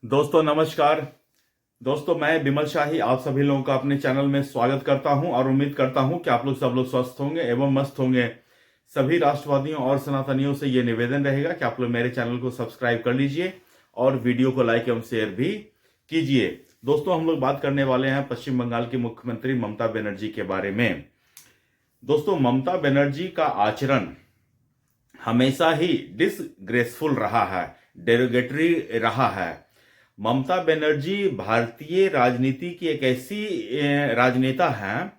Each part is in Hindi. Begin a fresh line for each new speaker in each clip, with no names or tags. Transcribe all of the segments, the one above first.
दोस्तों नमस्कार। दोस्तों मैं बिमल शाही आप सभी लोगों का अपने चैनल में स्वागत करता हूं और उम्मीद करता हूं कि आप लोग सब लोग स्वस्थ होंगे एवं मस्त होंगे। सभी राष्ट्रवादियों और सनातनियों से ये निवेदन रहेगा कि आप लोग मेरे चैनल को सब्सक्राइब कर लीजिए और वीडियो को लाइक एवं शेयर भी कीजिए। दोस्तों हम लोग बात करने वाले हैं पश्चिम बंगाल की मुख्यमंत्री ममता बनर्जी के बारे में। दोस्तों ममता बनर्जी का आचरण हमेशा ही डिसग्रेसफुल रहा है, डेरोगेटरी रहा है। ममता बनर्जी भारतीय राजनीति की एक ऐसी राजनेता हैं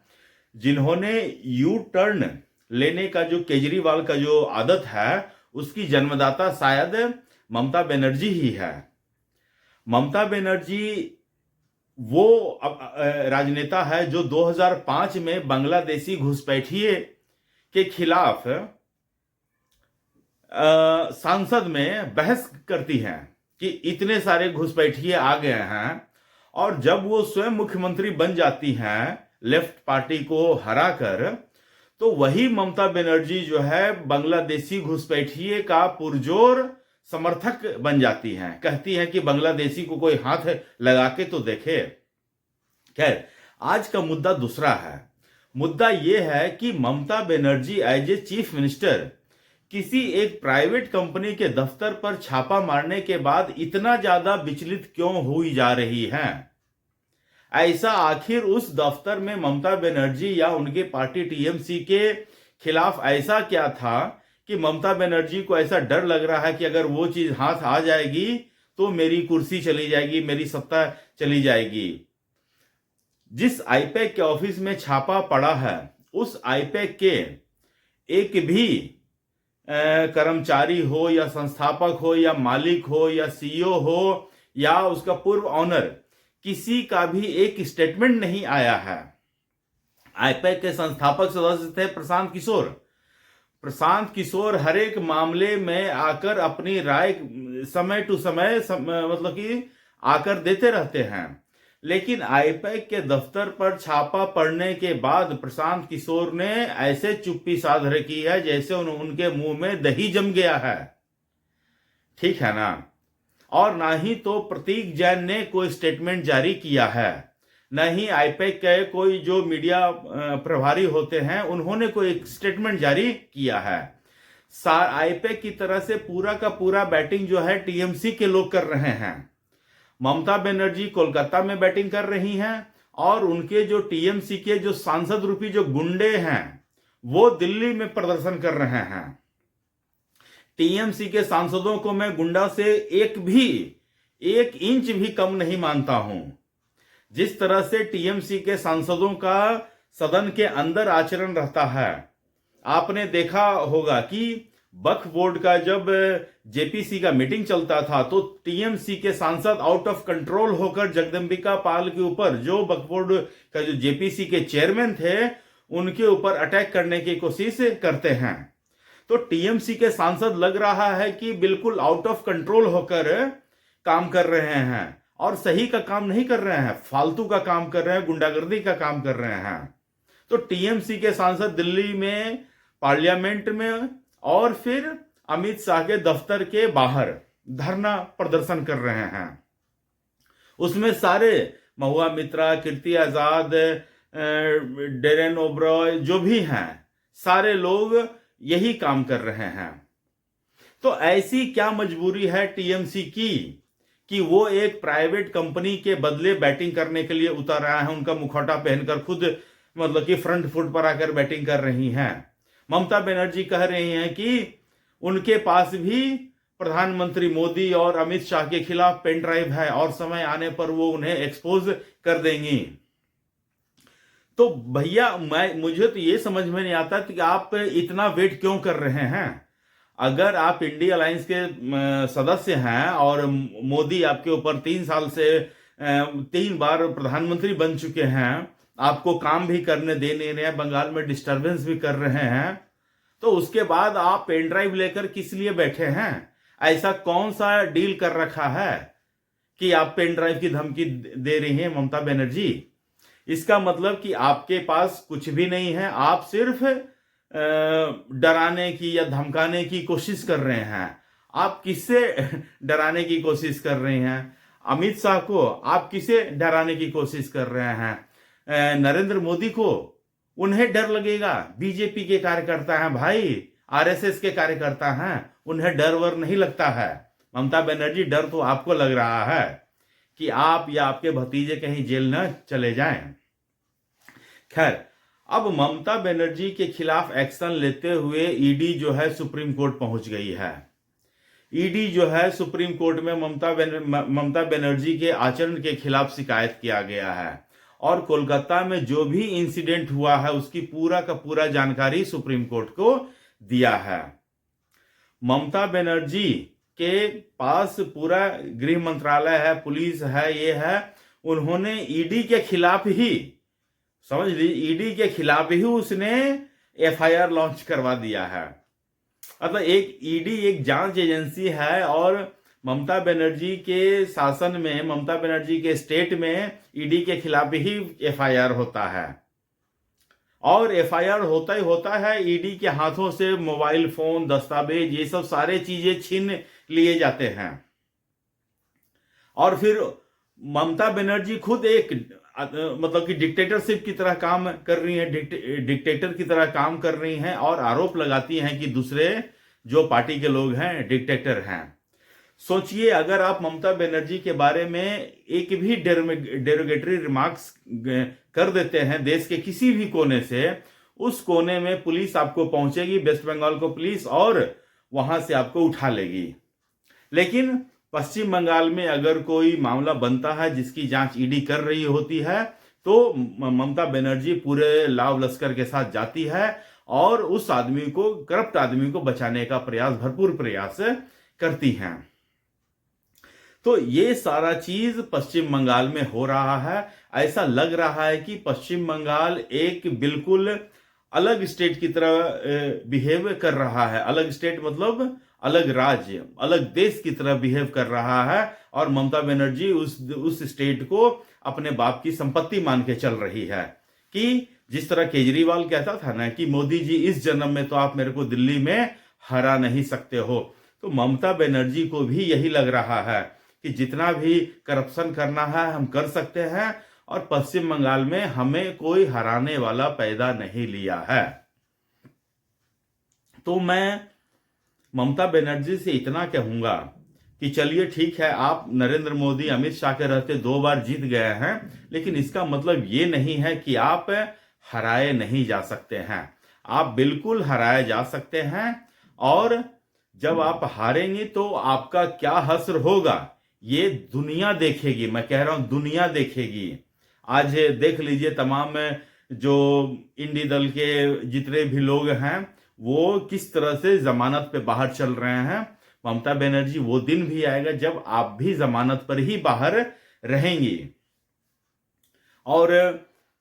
जिन्होंने यू टर्न लेने का जो केजरीवाल का जो आदत है उसकी जन्मदाता शायद ममता बनर्जी ही है। ममता बनर्जी वो राजनेता है जो 2005 में बांग्लादेशी घुसपैठिए के खिलाफ संसद में बहस करती हैं कि इतने सारे घुसपैठिए आ गए हैं, और जब वो स्वयं मुख्यमंत्री बन जाती हैं लेफ्ट पार्टी को हराकर, तो वही ममता बनर्जी जो है बांग्लादेशी घुसपैठिए का पुरजोर समर्थक बन जाती हैं। कहती हैं कि बांग्लादेशी को कोई हाथ लगा के तो देखे। खैर आज का मुद्दा दूसरा है। मुद्दा यह है कि Mamata Banerjee as a chief minister किसी एक प्राइवेट कंपनी के दफ्तर पर छापा मारने के बाद इतना ज्यादा विचलित क्यों हुई जा रही हैं? ऐसा आखिर उस दफ्तर में ममता बनर्जी या उनके पार्टी टीएमसी के खिलाफ ऐसा क्या था कि ममता बनर्जी को ऐसा डर लग रहा है कि अगर वो चीज हाथ आ जाएगी तो मेरी कुर्सी चली जाएगी, मेरी सत्ता चली जाएगी। जिस आईपैक के ऑफिस में छापा पड़ा है उस आईपैक के एक भी कर्मचारी हो या संस्थापक हो या मालिक हो या सीईओ हो या उसका पूर्व ऑनर, किसी का भी एक स्टेटमेंट नहीं आया है। आईपैक के संस्थापक सदस्य थे प्रशांत किशोर। प्रशांत किशोर हर एक मामले में आकर अपनी राय समय टू समय मतलब कि आकर देते रहते हैं, लेकिन आईपैक के दफ्तर पर छापा पड़ने के बाद प्रशांत किशोर ने ऐसे चुप्पी साध रखी है जैसे उनके मुंह में दही जम गया है। ठीक है ना? और ना ही तो प्रतीक जैन ने कोई स्टेटमेंट जारी किया है, न ही आईपैक के कोई जो मीडिया प्रभारी होते हैं उन्होंने कोई स्टेटमेंट जारी किया है। आईपैक की तरह से पूरा का पूरा बैटिंग जो है टीएमसी के लोग कर रहे हैं। ममता बनर्जी कोलकाता में बैटिंग कर रही हैं और उनके जो टीएमसी के जो सांसद रूपी जो गुंडे हैं वो दिल्ली में प्रदर्शन कर रहे हैं। टीएमसी के सांसदों को मैं गुंडा से एक इंच भी कम नहीं मानता हूं। जिस तरह से टीएमसी के सांसदों का सदन के अंदर आचरण रहता है, आपने देखा होगा कि वक्फ बोर्ड का जब जेपीसी का मीटिंग चलता था तो टीएमसी के सांसद आउट ऑफ कंट्रोल होकर जगदंबिका पाल के ऊपर, जो वक्फ बोर्ड का जो जेपीसी के चेयरमैन थे, उनके ऊपर अटैक करने की कोशिश करते हैं। तो टीएमसी के सांसद लग रहा है कि बिल्कुल आउट ऑफ कंट्रोल होकर काम कर रहे हैं और सही का काम नहीं कर रहे हैं, फालतू का काम कर रहे हैं, गुंडागर्दी का काम कर रहे हैं। तो टीएमसी के सांसद दिल्ली में पार्लियामेंट में और फिर अमित शाह के दफ्तर के बाहर धरना प्रदर्शन कर रहे हैं। उसमें सारे महुआ मित्रा, कीर्ति आजाद, डेरेन ओब्रॉय जो भी हैं, सारे लोग यही काम कर रहे हैं। तो ऐसी क्या मजबूरी है टीएमसी की कि वो एक प्राइवेट कंपनी के बदले बैटिंग करने के लिए उतर रहा है, उनका मुखौटा पहनकर खुद मतलब कि फ्रंट फुट पर आकर बैटिंग कर रही हैं। ममता बनर्जी कह रही हैं कि उनके पास भी प्रधानमंत्री मोदी और अमित शाह के खिलाफ पेन ड्राइव है और समय आने पर वो उन्हें एक्सपोज कर देंगी। तो भैया मुझे तो ये समझ में नहीं आता कि आप इतना वेट क्यों कर रहे हैं। अगर आप इंडिया अलायंस के सदस्य हैं और मोदी आपके ऊपर 3 साल से 3 बार प्रधानमंत्री बन चुके हैं, आपको काम भी करने दे नहीं रहे हैं, बंगाल में डिस्टरबेंस भी कर रहे हैं, तो उसके बाद आप पेन ड्राइव लेकर किस लिए बैठे हैं? ऐसा कौन सा डील कर रखा है कि आप पेन ड्राइव की धमकी दे रही हैं ममता बनर्जी? इसका मतलब कि आपके पास कुछ भी नहीं है, आप सिर्फ डराने की या धमकाने की कोशिश कर रहे हैं। आप किससे डराने की कोशिश कर रहे हैं? अमित शाह को आप किसे डराने की कोशिश कर रहे हैं? नरेंद्र मोदी को, उन्हें डर लगेगा? बीजेपी के कार्यकर्ता हैं भाई, आरएसएस के कार्यकर्ता हैं, उन्हें डर वर नहीं लगता है। ममता बनर्जी, डर तो आपको लग रहा है कि आप या आपके भतीजे कहीं जेल न चले जाएं। खैर, अब ममता बनर्जी के खिलाफ एक्शन लेते हुए ईडी जो है सुप्रीम कोर्ट पहुंच गई है। ईडी जो है सुप्रीम कोर्ट में ममता बनर्जी के आचरण के खिलाफ शिकायत किया गया है और कोलकाता में जो भी इंसिडेंट हुआ है उसकी पूरा का पूरा जानकारी सुप्रीम कोर्ट को दिया है। ममता बनर्जी के पास पूरा गृह मंत्रालय है, पुलिस है, ये है। उन्होंने ईडी के खिलाफ ही, समझ लीजिए, ईडी के खिलाफ ही उसने एफआईआर लॉन्च करवा दिया है। मतलब एक ईडी एक जांच एजेंसी है और ममता बनर्जी के शासन में, ममता बनर्जी के स्टेट में ईडी के खिलाफ ही एफआईआर होता है और एफआईआर होता ही होता है। ईडी के हाथों से मोबाइल फोन, दस्तावेज, ये सब सारे चीजें छीन लिए जाते हैं और फिर ममता बनर्जी खुद एक मतलब कि डिक्टेटरशिप की तरह काम कर रही है, डिक्टेटर की तरह काम कर रही हैं और आरोप लगाती हैं कि दूसरे जो पार्टी के लोग हैं डिक्टेटर हैं। सोचिए, अगर आप ममता बनर्जी के बारे में एक भी डेरोगेटरी रिमार्क्स कर देते हैं देश के किसी भी कोने से, उस कोने में पुलिस आपको पहुंचेगी, वेस्ट बंगाल को पुलिस, और वहां से आपको उठा लेगी। लेकिन पश्चिम बंगाल में अगर कोई मामला बनता है जिसकी जांच ईडी कर रही होती है तो ममता बनर्जी पूरे लाव लश्कर के साथ जाती है और उस आदमी को, करप्ट आदमी को बचाने का भरपूर प्रयास करती हैं। तो ये सारा चीज पश्चिम बंगाल में हो रहा है। ऐसा लग रहा है कि पश्चिम बंगाल एक बिल्कुल अलग स्टेट की तरह बिहेव कर रहा है। अलग स्टेट मतलब अलग राज्य, अलग देश की तरह बिहेव कर रहा है और ममता बनर्जी उस स्टेट को अपने बाप की संपत्ति मान के चल रही है। कि जिस तरह केजरीवाल कहता था ना कि मोदी जी, इस जन्म में तो आप मेरे को दिल्ली में हरा नहीं सकते हो, तो ममता बनर्जी को भी यही लग रहा है कि जितना भी करप्शन करना है हम कर सकते हैं और पश्चिम बंगाल में हमें कोई हराने वाला पैदा नहीं लिया है। तो मैं ममता बनर्जी से इतना कहूंगा कि चलिए ठीक है, आप नरेंद्र मोदी, अमित शाह के रहते 2 बार जीत गए हैं, लेकिन इसका मतलब ये नहीं है कि आप हराए नहीं जा सकते हैं। आप बिल्कुल हराए जा सकते हैं और जब आप हारेंगे तो आपका क्या हश्र होगा ये दुनिया देखेगी। मैं कह रहा हूं दुनिया देखेगी। आज देख लीजिए, तमाम जो इंडी दल के जितने भी लोग हैं वो किस तरह से जमानत पे बाहर चल रहे हैं। ममता बनर्जी, वो दिन भी आएगा जब आप भी जमानत पर ही बाहर रहेंगी। और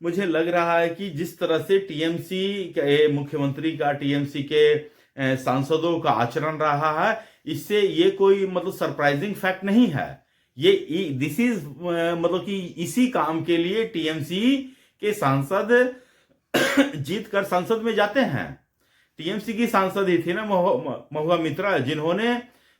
मुझे लग रहा है कि जिस तरह से टीएमसी के मुख्यमंत्री का, टीएमसी के सांसदों का आचरण रहा है, इससे ये कोई मतलब सरप्राइजिंग फैक्ट नहीं है। ये दिस इज मतलब कि इसी काम के लिए टीएमसी के सांसद जीत कर संसद में जाते हैं। टीएमसी की सांसद ही थी ना महुआ मित्रा, जिन्होंने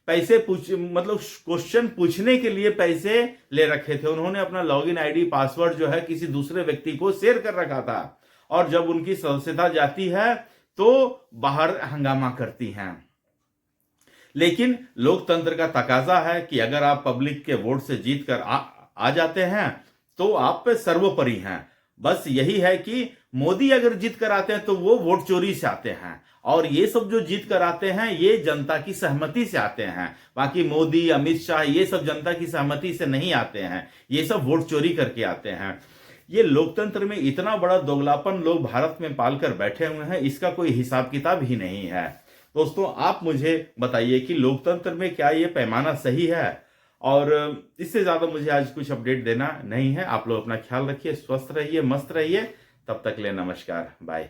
पैसे मतलब क्वेश्चन पूछने के लिए पैसे ले रखे थे। उन्होंने अपना लॉगिन आईडी, पासवर्ड जो है किसी दूसरे व्यक्ति को शेयर कर रखा था और जब उनकी सदस्यता जाती है तो बाहर हंगामा करती हैं। लेकिन लोकतंत्र का तकाजा है कि अगर आप पब्लिक के वोट से जीत कर आ जाते हैं तो आप पे सर्वोपरि हैं। बस यही है कि मोदी अगर जीत कर आते हैं तो वो वोट चोरी से आते हैं और ये सब जो जीत कर आते हैं ये जनता की सहमति से आते हैं। बाकी मोदी, अमित शाह, ये सब जनता की सहमति से नहीं आते हैं, ये सब वोट चोरी करके आते हैं। ये लोकतंत्र में इतना बड़ा दोगलापन लोग भारत में पालकर बैठे हुए हैं, इसका कोई हिसाब किताब ही नहीं है। दोस्तों, आप मुझे बताइए कि लोकतंत्र में क्या ये पैमाना सही है? और इससे ज्यादा मुझे आज कुछ अपडेट देना नहीं है। आप लोग अपना ख्याल रखिए, स्वस्थ रहिए, मस्त रहिए। तब तक ले नमस्कार, बाय।